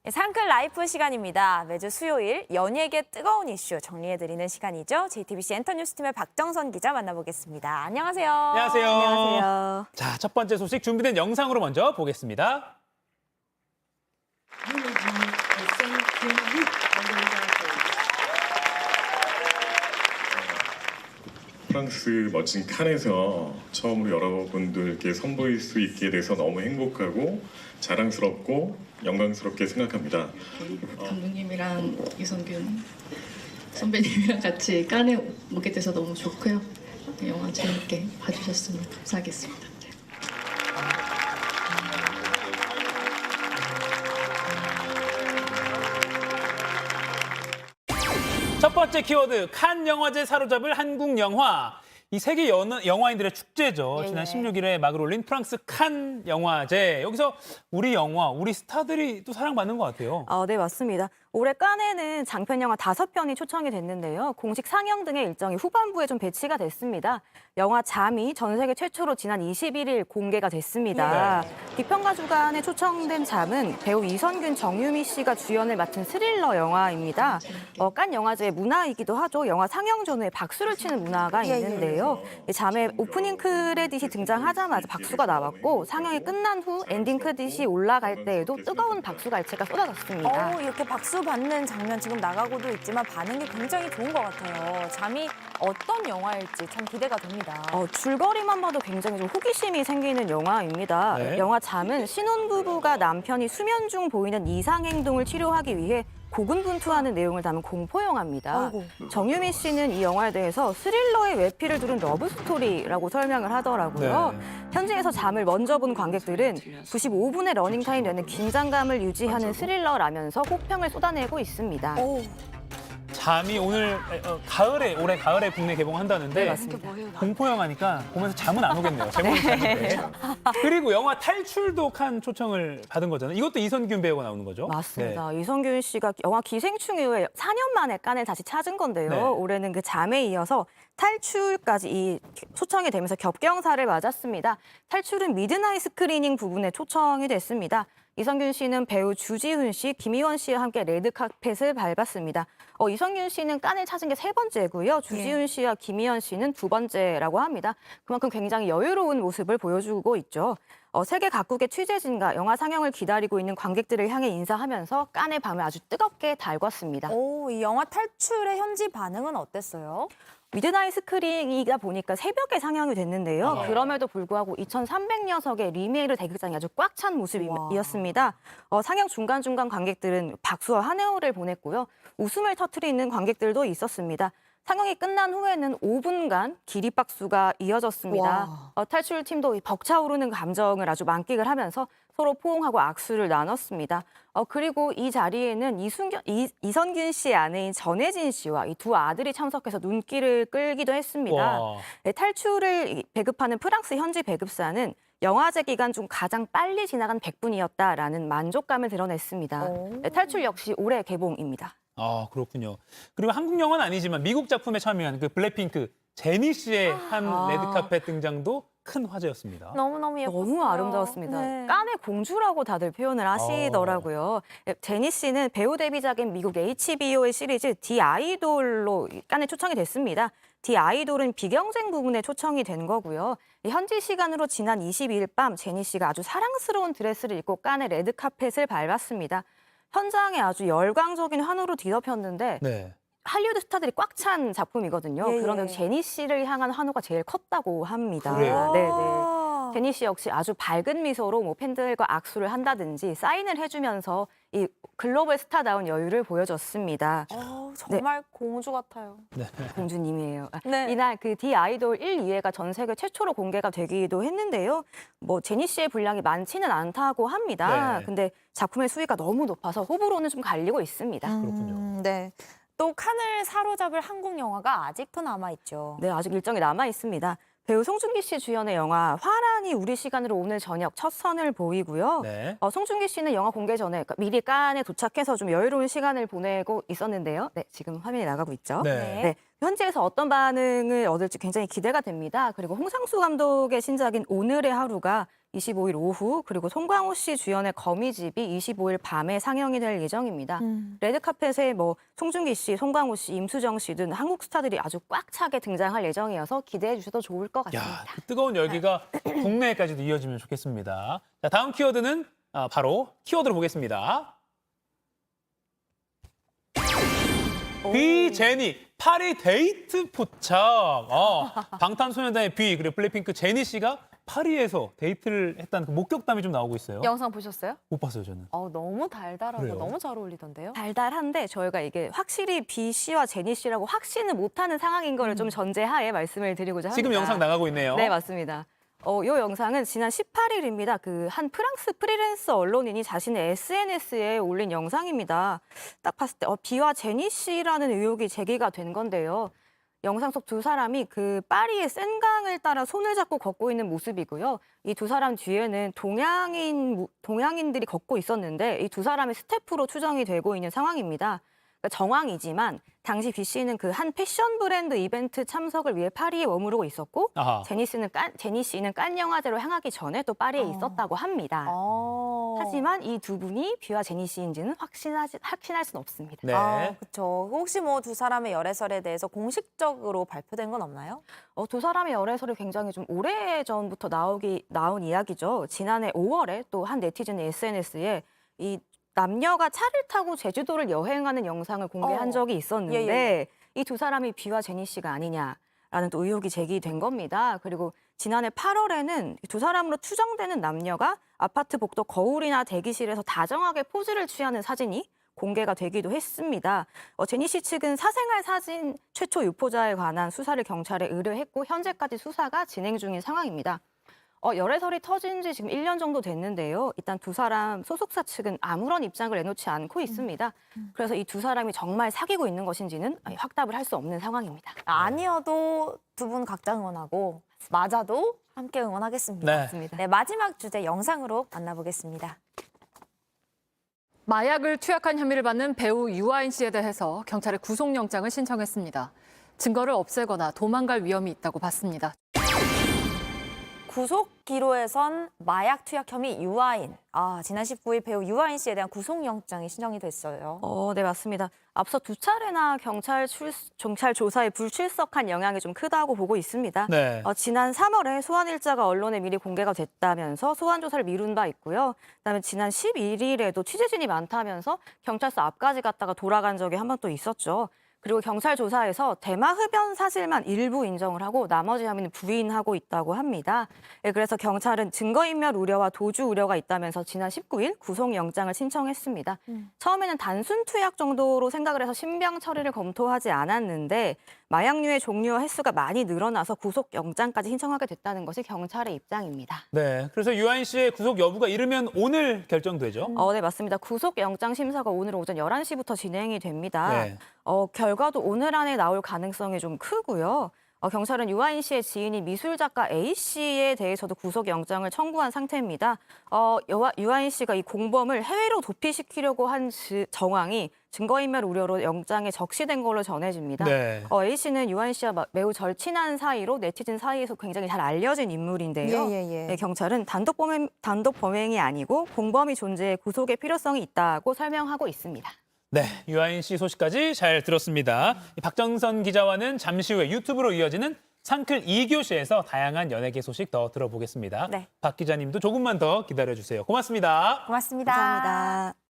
네, 상클 라이프 시간입니다. 매주 수요일 연예계 뜨거운 이슈 정리해드리는 시간이죠. JTBC 엔터뉴스팀의 박정선 기자 만나보겠습니다. 안녕하세요. 안녕하세요. 안녕하세요. 자, 첫 번째 소식 준비된 영상으로 먼저 보겠습니다. 프랑스 멋진 칸에서 처음으로 여러분들께 선보일 수 있게 돼서 너무 행복하고 자랑스럽고 영광스럽게 생각합니다. 감독님이랑 이성균 선배님이랑 같이 칸에 오게 돼서 너무 좋고요. 영화 재밌게 봐주셨으면 감사하겠습니다. 첫 번째 키워드, 칸 영화제 사로잡을 한국 영화. 이 세계 영화인들의 축제죠. 지난 16일에 막을 올린 프랑스 칸 영화제. 여기서 우리 영화, 우리 스타들이 또 사랑받는 것 같아요. 네, 맞습니다. 올해 칸에는 장편 영화 5편이 초청이 됐는데요. 공식 상영 등의 일정이 후반부에 좀 배치가 됐습니다. 영화 잠이 전 세계 최초로 지난 21일 공개가 됐습니다. 비평가 주간에 초청된 잠은 배우 이선균, 정유미 씨가 주연을 맡은 스릴러 영화입니다. 칸 영화제의 문화이기도 하죠. 영화 상영 전후에 박수를 치는 문화가 있는데요. 이 잠의 오프닝 크레딧이 등장하자마자 박수가 나왔고 상영이 끝난 후 엔딩 크레딧이 올라갈 때에도 뜨거운 박수 갈채가 쏟아졌습니다. 이렇게 박수 받는 장면 지금 나가고도 있지만 반응이 굉장히 좋은 것 같아요. 잠이 어떤 영화일지 참 기대가 됩니다. 줄거리만 봐도 굉장히 좀 호기심이 생기는 영화입니다. 네. 영화 잠은 신혼부부가 남편이 수면 중 보이는 이상행동을 치료하기 위해 고군분투하는 내용을 담은 공포 영화입니다. 정유미 씨는 이 영화에 대해서 스릴러의 외피를 두른 러브 스토리라고 설명을 하더라고요. 현지에서 잠을 먼저 본 관객들은 95분의 러닝타임 내는 긴장감을 유지하는 스릴러라면서 호평을 쏟아내고 있습니다. 잠이 올해 가을에 국내 개봉한다는데 네, 맞습니다. 공포 영화니까 보면서 잠은 안 오겠네요. 제목이 잠인데. 그리고 영화 탈출도 칸 초청을 받은 거잖아요. 이것도 이선균 배우가 나오는 거죠? 맞습니다. 이성균 씨가 영화 기생충 이후에 4년 만에 칸을 다시 찾은 건데요. 네. 올해는 그 잠에 이어서 탈출까지 이 초청이 되면서 겹경사를 맞았습니다. 탈출은 미드나잇 스크리닝 부분에 초청이 됐습니다. 이성균 씨는 배우 주지훈 씨, 김희원 씨와 함께 레드카펫을 밟았습니다. 이성균 씨는 칸을 찾은 게 3번째고요. 주지훈 씨와 김희원 씨는 2번째라고 합니다. 그만큼 굉장히 여유로운 모습을 보여주고 있죠. 세계 각국의 취재진과 영화 상영을 기다리고 있는 관객들을 향해 인사하면서 칸의 밤을 아주 뜨겁게 달궜습니다. 이 영화 탈출의 현지 반응은 어땠어요? 미드나잇 스크린이다 보니까 새벽에 상영이 됐는데요. 그럼에도 불구하고 2,300여 석의 리메이르 대극장이 아주 꽉 찬 모습이었습니다. 상영 중간중간 관객들은 박수와 환호를 보냈고요. 웃음을 터뜨리는 관객들도 있었습니다. 상영이 끝난 후에는 5분간 기립박수가 이어졌습니다. 탈출팀도 벅차오르는 감정을 아주 만끽을 하면서 서로 포옹하고 악수를 나눴습니다. 그리고 이 자리에는 이선균 씨의 아내인 전혜진 씨와 이 두 아들이 참석해서 눈길을 끌기도 했습니다. 탈출을 배급하는 프랑스 현지 배급사는 영화제 기간 중 가장 빨리 지나간 100분이었다라는 만족감을 드러냈습니다. 탈출 역시 올해 개봉입니다. 아, 그렇군요. 그리고 한국 영화는 아니지만 미국 작품에 참여한 그 블랙핑크 제니 씨의 한 레드카펫 등장도 큰 화제였습니다. 너무너무 예뻤어요. 너무 아름다웠습니다. 네. 깐의 공주라고 다들 표현을 하시더라고요. 제니 씨는 배우 데뷔작인 미국 HBO의 시리즈 디 아이돌로 깐에 초청이 됐습니다. 디 아이돌은 비경쟁 부분에 초청이 된 거고요. 현지 시간으로 지난 22일 밤 제니 씨가 아주 사랑스러운 드레스를 입고 깐의 레드카펫을 밟았습니다. 현장에 아주 열광적인 환호로 뒤덮였는데 네. 할리우드 스타들이 꽉 찬 작품이거든요. 예, 그런데 예. 제니 씨를 향한 환호가 제일 컸다고 합니다. 그래요? 네네. 제니 씨 역시 아주 밝은 미소로 팬들과 악수를 한다든지 사인을 해주면서 이 글로벌 스타다운 여유를 보여줬습니다. 정말 공주 같아요. 공주님이에요. 네. 이날 그 디 아이돌 1, 2회가 전 세계 최초로 공개가 되기도 했는데요. 제니 씨의 분량이 많지는 않다고 합니다. 네. 근데 작품의 수위가 너무 높아서 호불호는 좀 갈리고 있습니다. 그렇군요. 네. 또 칸을 사로잡을 한국 영화가 아직도 남아있죠. 네, 아직 일정이 남아 있습니다. 배우 송중기 씨 주연의 영화 화랑이 우리 시간으로 오늘 저녁 첫 선을 보이고요. 네. 송중기 씨는 영화 공개 전에 미리 칸에 도착해서 좀 여유로운 시간을 보내고 있었는데요. 네, 지금 화면이 나가고 있죠. 네. 네, 현지에서 어떤 반응을 얻을지 굉장히 기대가 됩니다. 그리고 홍상수 감독의 신작인 오늘의 하루가 25일 오후, 그리고 송강호 씨 주연의 거미집이 25일 밤에 상영이 될 예정입니다. 레드카펫에 뭐 송중기 씨, 송강호 씨, 임수정 씨 등 한국 스타들이 아주 꽉 차게 등장할 예정이어서 기대해 주셔도 좋을 것 같습니다. 야, 그 뜨거운 열기가 국내까지도 이어지면 좋겠습니다. 자, 다음 키워드는 바로 키워드로 보겠습니다. 비 제니 파리 데이트 포착. 방탄소년단의 비 그리고 블랙핑크 제니 씨가 파리에서 데이트를 했다는 그 목격담이 좀 나오고 있어요. 영상 보셨어요? 못 봤어요 저는. 너무 달달하고 그래요? 너무 잘 어울리던데요? 달달한데 저희가 이게 확실히 비 씨와 제니 씨라고 확신은 못하는 상황인 거를 좀 전제하에 말씀을 드리고자 합니다. 지금 영상 나가고 있네요. 네, 맞습니다. 이 영상은 지난 18일입니다. 그 한 프랑스 프리랜서 언론인이 자신의 SNS에 올린 영상입니다. 딱 봤을 때 비와 제니 씨라는 의혹이 제기가 된 건데요. 영상 속 두 사람이 그 파리의 센강을 따라 손을 잡고 걷고 있는 모습이고요. 이 두 사람 뒤에는 동양인들이 걷고 있었는데 이 두 사람의 스태프로 추정이 되고 있는 상황입니다. 그러니까 정황이지만 당시 비 씨는 그 한 패션 브랜드 이벤트 참석을 위해 파리에 머무르고 있었고 아하. 제니 씨는 칸 영화제로 향하기 전에 또 파리에 있었다고 합니다. 하지만 이 두 분이 비와 제니 씨인지는 확신할 수는 없습니다. 네. 그렇죠. 혹시 뭐 두 사람의 열애설에 대해서 공식적으로 발표된 건 없나요? 두 사람의 열애설이 굉장히 좀 오래전부터 나온 이야기죠. 지난해 5월에 또 한 네티즌의 SNS에 이 남녀가 차를 타고 제주도를 여행하는 영상을 공개한 적이 있었는데 이 두 사람이 비와 제니 씨가 아니냐라는 또 의혹이 제기된 겁니다. 그리고 지난해 8월에는 두 사람으로 추정되는 남녀가 아파트 복도 거울이나 대기실에서 다정하게 포즈를 취하는 사진이 공개가 되기도 했습니다. 제니 씨 측은 사생활 사진 최초 유포자에 관한 수사를 경찰에 의뢰했고 현재까지 수사가 진행 중인 상황입니다. 열애설이 터진 지 지금 1년 정도 됐는데요. 일단 두 사람 소속사 측은 아무런 입장을 내놓지 않고 있습니다. 그래서 이 두 사람이 정말 사귀고 있는 것인지는 확답을 할 수 없는 상황입니다. 아니어도 두 분 각자 응원하고 맞아도 함께 응원하겠습니다. 네. 맞습니다. 네, 마지막 주제 영상으로 만나보겠습니다. 마약을 투약한 혐의를 받는 배우 유아인 씨에 대해서 경찰에 구속영장을 신청했습니다. 증거를 없애거나 도망갈 위험이 있다고 봤습니다. 구속 기로에선 마약 투약 혐의 유아인. 지난 19일 배우 유아인 씨에 대한 구속영장이 신청이 됐어요. 네, 맞습니다. 앞서 두 차례나 경찰 조사에 불출석한 영향이 좀 크다고 보고 있습니다. 네. 지난 3월에 소환 일자가 언론에 미리 공개가 됐다면서 소환 조사를 미룬 바 있고요. 그다음에 지난 11일에도 취재진이 많다면서 경찰서 앞까지 갔다가 돌아간 적이 한 번 또 있었죠. 그리고 경찰 조사에서 대마 흡연 사실만 일부 인정을 하고 나머지 혐의는 부인하고 있다고 합니다. 그래서 경찰은 증거인멸 우려와 도주 우려가 있다면서 지난 19일 구속영장을 신청했습니다. 처음에는 단순 투약 정도로 생각을 해서 신병 처리를 검토하지 않았는데 마약류의 종류와 횟수가 많이 늘어나서 구속영장까지 신청하게 됐다는 것이 경찰의 입장입니다. 네. 그래서 유아인 씨의 구속 여부가 이르면 오늘 결정되죠? 네, 맞습니다. 구속영장 심사가 오늘 오전 11시부터 진행이 됩니다. 네. 결과도 오늘 안에 나올 가능성이 좀 크고요. 경찰은 유아인 씨의 지인이 미술 작가 A 씨에 대해서도 구속영장을 청구한 상태입니다. 유아인 씨가 이 공범을 해외로 도피시키려고 한 정황이 증거인멸 우려로 영장에 적시된 걸로 전해집니다. 네. A 씨는 유아인 씨와 매우 절친한 사이로 네티즌 사이에서 굉장히 잘 알려진 인물인데요. 네, 경찰은 단독 범행이 아니고 공범이 존재해 구속의 필요성이 있다고 설명하고 있습니다. 네, 유아인 씨 소식까지 잘 들었습니다. 박정선 기자와는 잠시 후에 유튜브로 이어지는 상클 2교시에서 다양한 연예계 소식 더 들어보겠습니다. 네. 박 기자님도 조금만 더 기다려주세요. 고맙습니다. 고맙습니다. 감사합니다.